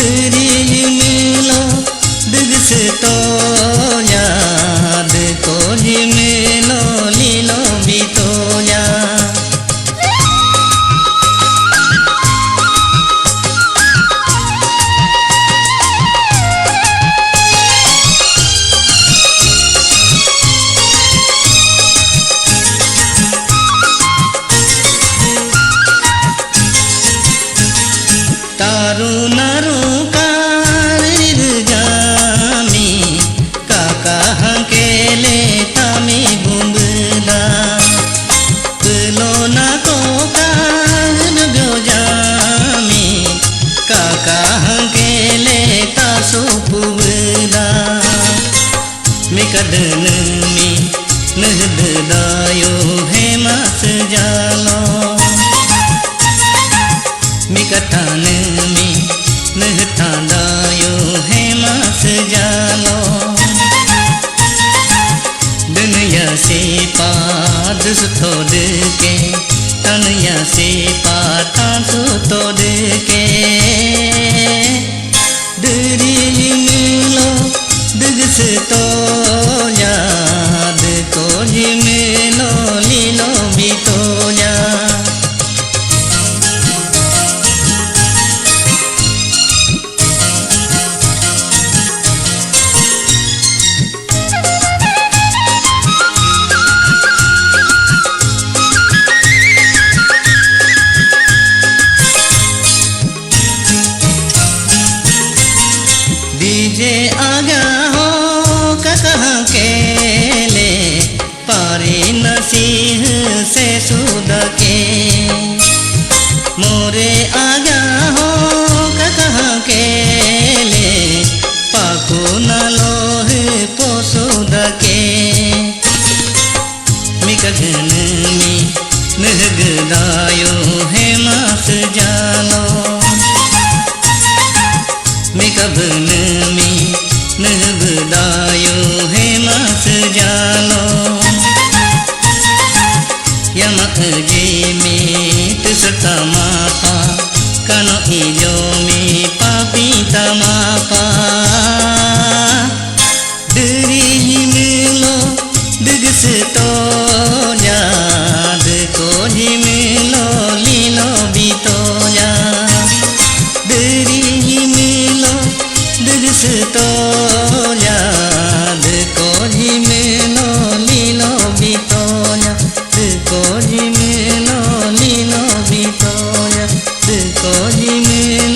Diri milo Dugis tonya Deko jimelo lilo bitonya Taru-naru karir jami Kakak hangkele tami bumbeda Kelona kokar jami Kakak hangkele tasupu beda Mikadenemi nehdedayo hema sejalo Mikatanemi nehtandayo hema sejalo Dunia sifat sutodeke Tanya sifat sutodeke Diri milo Dugis tonya Deko jimelo lilo bitonya DJ आगा हो कहाँ केले पारी नसीह से सुदके मोरे आगा हो कहाँ केले पाको नलोह पोसुदके मिकघनमी नहगदायो हेमास जालो Mikabnemi nehbdayo hemas jalo Yamak jimi tuserta mapa Kano ijomi papita mapa Diri jimelo dugis tonya Deko jimelo lilo bitonya Diri jimelo Dugis tonya Deko jimelo lilo bitonya Deko jimelo lilo bitonya Deko jimelo